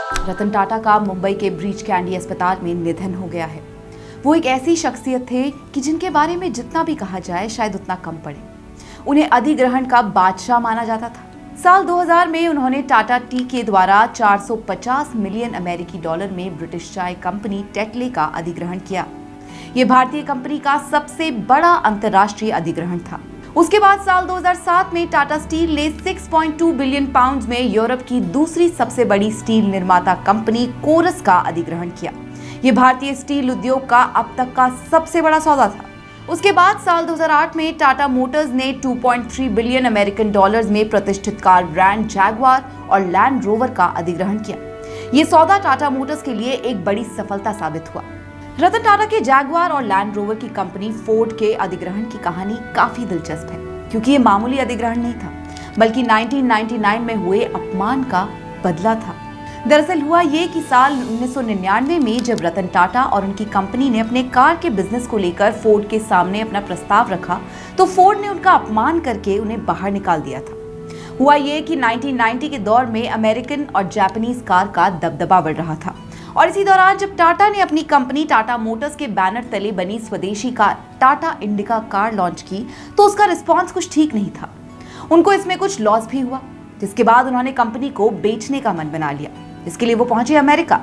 रतन टाटा का मुंबई के breach candy अस्पताल में निधन हो गया है। वो एक ऐसी शख्सियत थे कि जिनके बारे में जितना भी कहा जाए शायद उतना कम पड़े। उन्हें अधिग्रहण का बादशाह माना जाता था। साल 2000 में उन्होंने टाटा टी के द्वारा 450 मिलियन अमेरिकी डॉलर में ब्रिटिश चाय कंपनी टेटले का अधिग्रहण किया। ये भारतीय कंपनी का सबसे बड़ा अंतर्राष्ट्रीय अधिग्रहण था। उसके बाद साल 2007 में टाटा स्टील ने 6.2 बिलियन पाउंड्स में यूरोप की दूसरी सबसे बड़ी स्टील निर्माता कंपनी कोरस का अधिग्रहण किया। ये भारतीय स्टील उद्योग का अब तक का सबसे बड़ा सौदा था। उसके बाद साल 2008 में टाटा मोटर्स ने 2.3 बिलियन अमेरिकन डॉलर्स में प्रतिष्ठित कार ब्रांड जैगवार और लैंड रोवर का अधिग्रहण किया। ये सौदा टाटा मोटर्स के लिए एक बड़ी सफलता साबित हुआ। रतन टाटा के जैगवार और लैंड रोवर की कंपनी फोर्ड के अधिग्रहण की कहानी काफी दिलचस्प है, क्योंकि ये मामूली अधिग्रहण नहीं था, बल्कि 1999 में हुए अपमान का बदला था। दरअसल हुआ ये कि साल 1999 में जब रतन टाटा और उनकी कंपनी ने अपने कार के बिजनेस को लेकर फोर्ड के सामने अपना प्रस्ताव रखा, तो फोर्ड ने उनका अपमान करके उन्हें बाहर निकाल दिया था। हुआ ये कि 1990 के दौर में अमेरिकन और जापानीज कार का दबदबा बढ़ रहा था, और इसी दौरान जब टाटा ने अपनी कंपनी टाटा मोटर्स के बैनर तले बनी स्वदेशी car Tata indica car launch की, तो उसका रिस्पांस कुछ ठीक नहीं था। उनको इसमें कुछ लॉस भी हुआ, जिसके बाद उन्होंने कंपनी को बेचने का मन बना लिया। इसके लिए वो पहुंचे अमेरिका।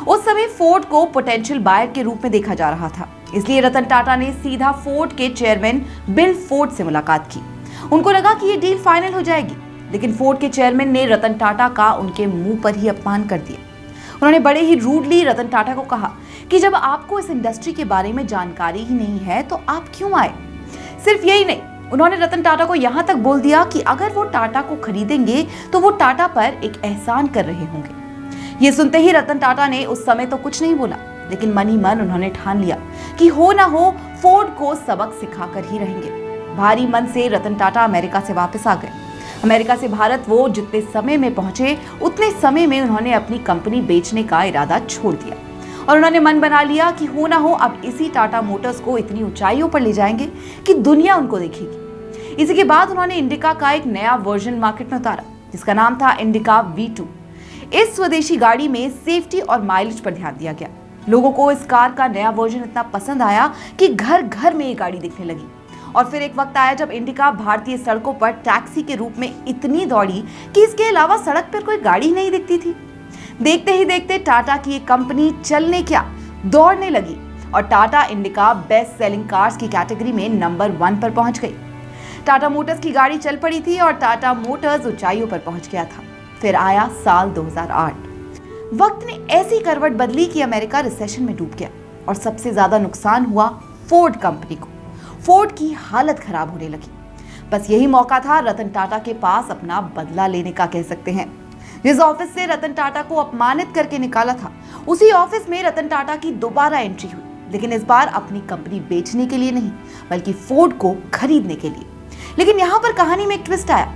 उस समय फोर्ड को पोटेंशियल बायर के रूप में देखा जा रहा था, इसलिए रतन टाटा ने सीधा फोर्ड के चेयरमैन बिल फोर्ड से मुलाकात की। उनको लगा कि ये डील फाइनल हो जाएगी, लेकिन फोर्ड के चेयरमैन ने रतन टाटा का उनके मुंह पर ही अपमान कर दिया। उन्होंने बड़े ही रूडली रतन टाटा को कहा कि जब आपको इस इंडस्ट्री के बारे में जानकारी ही नहीं है तो आप क्यों आए। सिर्फ यही नहीं, उन्होंने रतन टाटा को यहाँ तक बोल दिया कि अगर वो टाटा को खरीदेंगे तो वो टाटा पर एक एहसान कर रहे होंगे। ये सुनते ही रतन टाटा ने उस समय तो कुछ नहीं बोला, लेकिन मन ही मन उन्होंने ठान लिया कि हो ना हो फोर्ड को सबक सिखाकर ही रहेंगे। भारी मन से रतन टाटा अमेरिका से वापस आ गए। अमेरिका से भारत वो जितने समय में पहुंचे, उतने समय में उन्होंने अपनी कंपनी बेचने का इरादा छोड़ दिया, और उन्होंने मन बना लिया कि हो ना हो अब इसी टाटा मोटर्स को इतनी ऊंचाइयों पर ले जाएंगे कि दुनिया उनको देखेगी। इसी के बाद उन्होंने इंडिका का एक नया वर्जन मार्केट में उतारा, जिसका नाम था इंडिका V2। इस स्वदेशी गाड़ी में सेफ्टी और माइलेज पर ध्यान दिया गया। लोगों को इस कार का नया वर्जन इतना पसंद आया कि घर घर में ये गाड़ी दिखने लगी। और फिर एक वक्त आया जब इंडिका भारतीय सड़कों पर टैक्सी के रूप में इतनी दौड़ी कि इसके अलावा सड़क पर कोई गाड़ी नहीं दिखती थी। देखते ही देखते टाटा की ये कंपनी चलने क्या दौड़ने लगी, और Tata indica best selling cars की कैटेगरी में नंबर 1 पर पहुंच गई। टाटा मोटर्स की गाड़ी चल पड़ी थी और टाटा मोटर्स ऊंचाइयों पर पहुंच गया था। फिर आया साल 2008। वक्त ने ऐसी करवट बदली कि अमेरिका रिसेशन में डूब गया, और सबसे ज्यादा नुकसान हुआ फोर्ड कंपनी को। फोर्ड की हालत खराब होने लगी। बस यही मौका था रतन टाटा के पास अपना बदला लेने का, कह सकते हैं। जिस ऑफिस से रतन टाटा को अपमानित करके निकाला था, उसी ऑफिस में रतन टाटा की दोबारा एंट्री हुई, लेकिन इस बार अपनी कंपनी बेचने के लिए नहीं, बल्कि फोर्ड को खरीदने के लिए। लेकिन यहाँ पर कहानी में एक ट्विस्ट आया।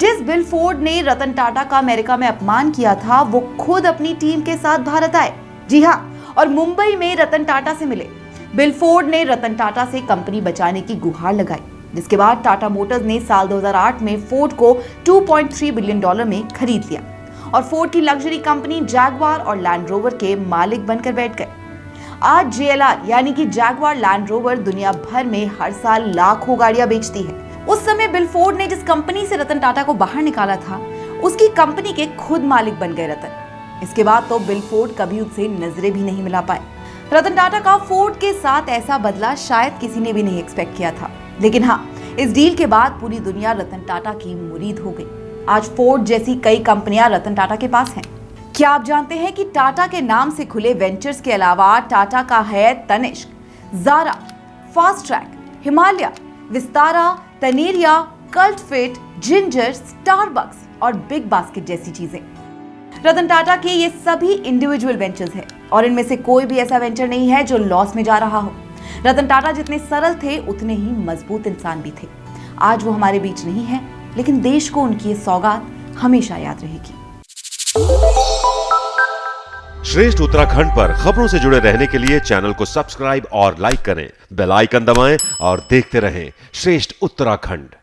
जिस बिल फोर्ड ने रतन टाटा का अमेरिका में अपमान किया था, वो खुद अपनी टीम के साथ भारत आए। जी हाँ, और मुंबई में रतन टाटा से मिले। बिल फोर्ड ने रतन टाटा से कंपनी बचाने की गुहार लगाई, जिसके बाद टाटा मोटर्स ने साल 2008 में फोर्ड को 2.3 बिलियन डॉलर में खरीद लिया, और फोर्ड की लग्जरी कंपनी जैगवार और लैंड रोवर के मालिक बनकर बैठ गए। आज JLR यानी कि जैगवार लैंड रोवर दुनिया भर में हर साल लाखों गाड़ियां बेचती है। उस समय बिल फोर्ड ने जिस कंपनी से रतन टाटा को बाहर निकाला था, उसकी कंपनी के खुद मालिक बन गए रतन। इसके बाद तो बिल फोर्ड कभी उनसे नजरें भी नहीं मिला पाए। रतन टाटा का फोर्ड के साथ ऐसा बदला शायद किसी ने भी नहीं एक्सपेक्ट किया था। लेकिन हाँ, इस डील के बाद पूरी दुनिया रतन टाटा की मुरीद हो गई। आज फोर्ड जैसी कई कंपनियां रतन टाटा के पास हैं। क्या आप जानते हैं कि टाटा के नाम से खुले वेंचर्स के अलावा टाटा का है Tanishq, Zara, Fast Track, Himalaya, Vistara, Taneira, Cult Fit, Ginger, Starbucks और बिग बास्केट जैसी चीजें। रतन टाटा के ये सभी इंडिविजुअल वेंचर्स हैं, और इनमें से कोई भी ऐसा वेंचर नहीं है जो लॉस में जा रहा हो। रतन टाटा जितने सरल थे, उतने ही मजबूत इंसान भी थे। आज वो हमारे बीच नहीं है, लेकिन देश को उनकी ये सौगात हमेशा याद रहेगी। श्रेष्ठ उत्तराखंड पर खबरों से जुड़े रहने के लिए चैनल को सब्सक्राइब और लाइक करें, बेल आइकन दबाएं और देखते रहें श्रेष्ठ उत्तराखंड।